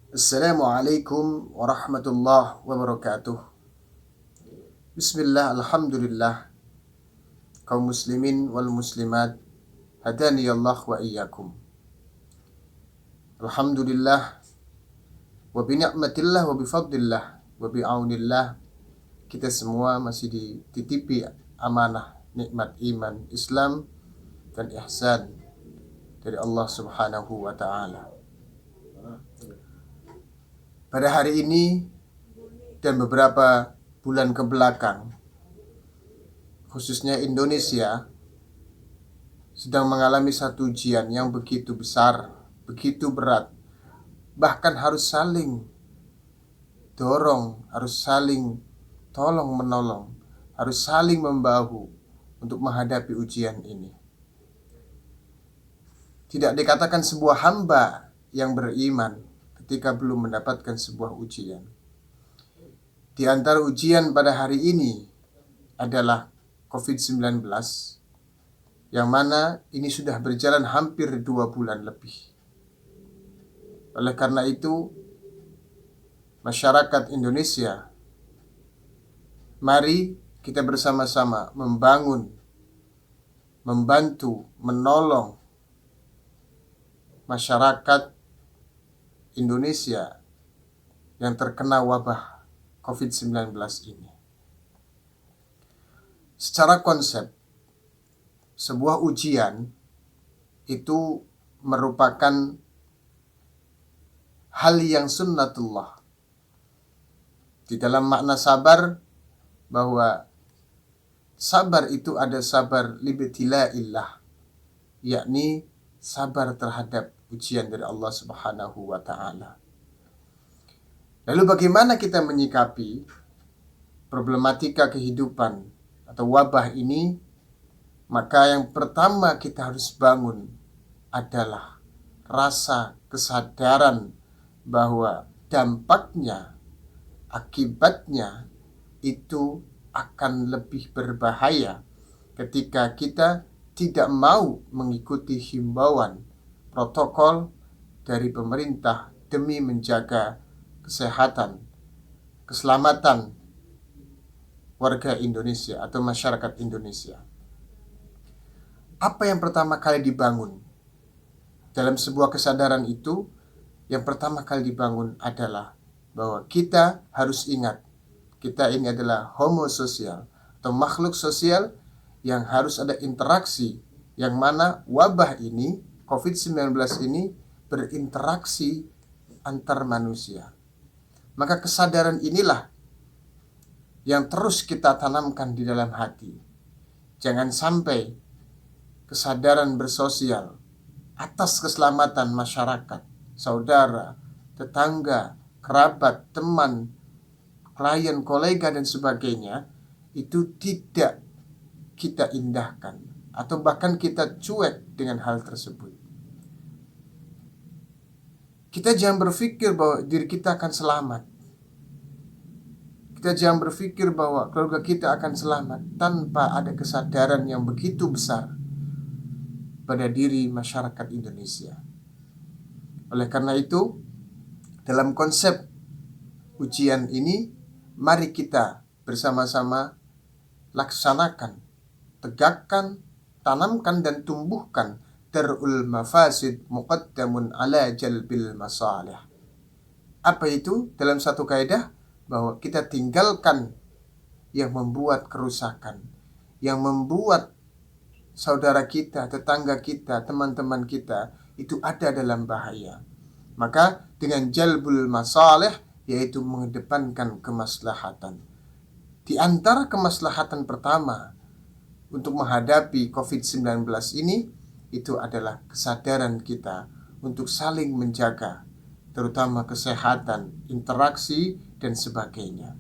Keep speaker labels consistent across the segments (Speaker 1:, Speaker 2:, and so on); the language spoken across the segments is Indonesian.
Speaker 1: Assalamualaikum warahmatullahi wabarakatuh. Bismillah, alhamdulillah. Kaum muslimin wal muslimat, hadaniyallah wa iyyakum. Alhamdulillah, wa bi ni'matillah wa bi fadlillah wa bi aunillah. Kita semua masih dititipi amanah nikmat iman, Islam dan ihsan dari Allah Subhanahu wa taala. Pada hari ini dan beberapa bulan ke belakang, khususnya Indonesia sedang mengalami satu ujian yang begitu besar, begitu berat, bahkan harus saling dorong, harus saling tolong menolong, harus saling membahu untuk menghadapi ujian ini. Tidak dikatakan sebuah hamba yang beriman ketika belum mendapatkan sebuah ujian. Di antara ujian pada hari ini adalah COVID-19, yang mana ini sudah berjalan hampir 2 bulan lebih. Oleh karena itu, masyarakat Indonesia, mari kita bersama-sama membangun, membantu, menolong masyarakat Indonesia yang terkena wabah COVID-19 ini. Secara konsep, sebuah ujian itu merupakan hal yang sunnatullah. Di dalam makna sabar, bahwa sabar itu ada sabar libtila'illah, yakni sabar terhadap ujian dari Allah Subhanahu wa taala. Lalu bagaimana kita menyikapi problematika kehidupan atau wabah ini? Maka yang pertama kita harus bangun adalah rasa kesadaran bahwa dampaknya, akibatnya itu akan lebih berbahaya ketika kita tidak mau mengikuti himbauan protokol dari pemerintah demi menjaga kesehatan, keselamatan warga Indonesia atau masyarakat Indonesia. Apa yang pertama kali dibangun dalam sebuah kesadaran itu? Yang pertama kali dibangun adalah bahwa kita harus ingat, kita ini adalah homo sosial atau makhluk sosial yang harus ada interaksi, yang mana wabah ini, COVID-19 ini berinteraksi antar manusia. Maka kesadaran inilah yang terus kita tanamkan di dalam hati. Jangan sampai kesadaran bersosial atas keselamatan masyarakat, saudara, tetangga, kerabat, teman, klien, kolega, dan sebagainya itu tidak kita indahkan atau bahkan kita cuek dengan hal tersebut. Kita jangan berpikir bahwa diri kita akan selamat. Kita jangan berpikir bahwa keluarga kita akan selamat tanpa ada kesadaran yang begitu besar pada diri masyarakat Indonesia. Oleh karena itu, dalam konsep ujian ini, mari kita bersama-sama laksanakan, tegakkan, tanamkan dan tumbuhkan darul mafasid muqaddamun ala jalbil masalih. Apa itu? Dalam satu kaidah, bahwa kita tinggalkan yang membuat kerusakan, yang membuat saudara kita, tetangga kita, teman-teman kita itu ada dalam bahaya. Maka dengan jalbul masalih, yaitu mengedepankan kemaslahatan. Di antara kemaslahatan pertama untuk menghadapi COVID-19 ini, itu adalah kesadaran kita untuk saling menjaga, terutama kesehatan, interaksi, dan sebagainya.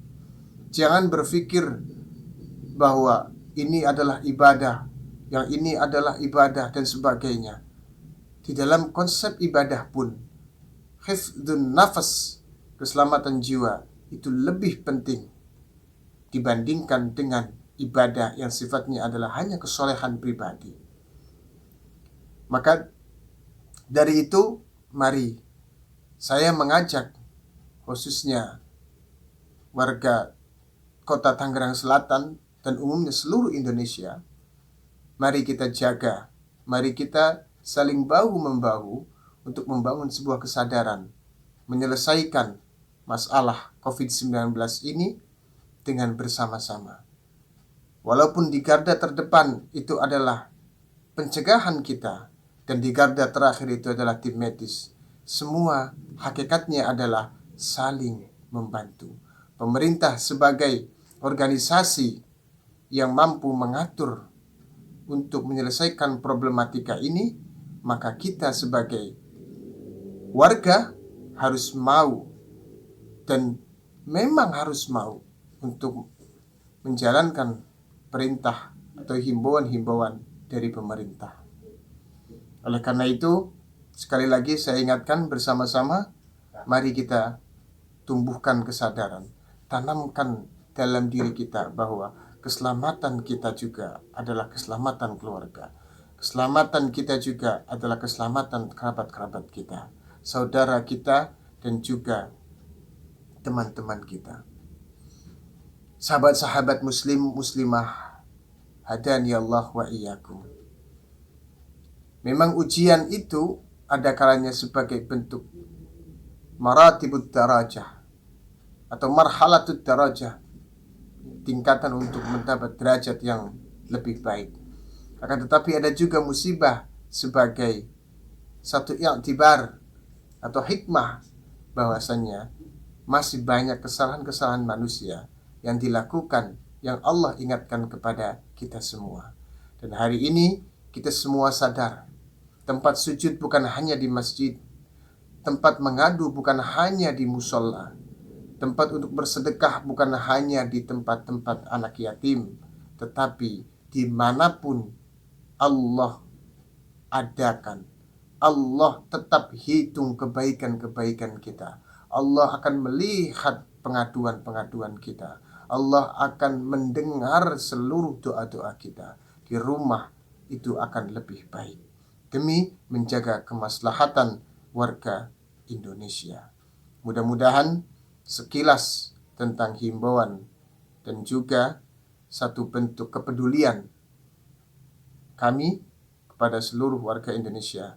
Speaker 1: Jangan berpikir bahwa ini adalah ibadah, yang ini adalah ibadah, dan sebagainya. Di dalam konsep ibadah pun, hifdzun nafas, keselamatan jiwa, itu lebih penting dibandingkan dengan ibadah yang sifatnya adalah hanya kesolehan pribadi. Maka dari itu, mari saya mengajak khususnya warga Kota Tangerang Selatan dan umumnya seluruh Indonesia, mari kita jaga, mari kita saling bahu-membahu untuk membangun sebuah kesadaran, menyelesaikan masalah COVID-19 ini dengan bersama-sama. Walaupun di garda terdepan itu adalah pencegahan kita, dan di garda terakhir itu adalah tim medis, semua hakikatnya adalah saling membantu. Pemerintah sebagai organisasi yang mampu mengatur untuk menyelesaikan problematika ini, maka kita sebagai warga harus mau dan memang harus mau untuk menjalankan perintah atau himbauan-himbauan dari pemerintah. Oleh karena itu, sekali lagi saya ingatkan bersama-sama, mari kita tumbuhkan kesadaran, tanamkan dalam diri kita bahwa keselamatan kita juga adalah keselamatan keluarga. Keselamatan kita juga adalah keselamatan kerabat-kerabat kita, saudara kita, dan juga teman-teman kita. Sahabat-sahabat muslim muslimah, hadani Allah wa iyyakum. Memang ujian itu ada kalanya sebagai bentuk maratibud darajah atau marhalatud darajah, tingkatan untuk mendapat derajat yang lebih baik. Akan tetapi ada juga musibah sebagai satu i'tibar atau hikmah bahwasannya masih banyak kesalahan-kesalahan manusia yang dilakukan, yang Allah ingatkan kepada kita semua. Dan hari ini kita semua sadar, tempat sujud bukan hanya di masjid, tempat mengadu bukan hanya di musola, tempat untuk bersedekah bukan hanya di tempat-tempat anak yatim, tetapi dimanapun Allah adakan, Allah tetap hitung kebaikan-kebaikan kita. Allah akan melihat pengaduan-pengaduan kita. Allah akan mendengar seluruh doa-doa kita. Di rumah itu akan lebih baik demi menjaga kemaslahatan warga Indonesia. Mudah-mudahan sekilas tentang himbauan dan juga satu bentuk kepedulian kami kepada seluruh warga Indonesia.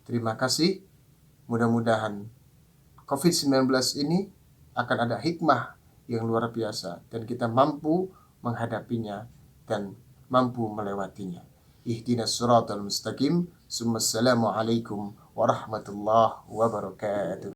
Speaker 1: Terima kasih. Mudah-mudahan COVID-19 ini akan ada hikmah yang luar biasa dan kita mampu menghadapinya dan mampu melewatinya. Ihdinas siratal mustaqim. Assalamualaikum warahmatullahi wabarakatuh.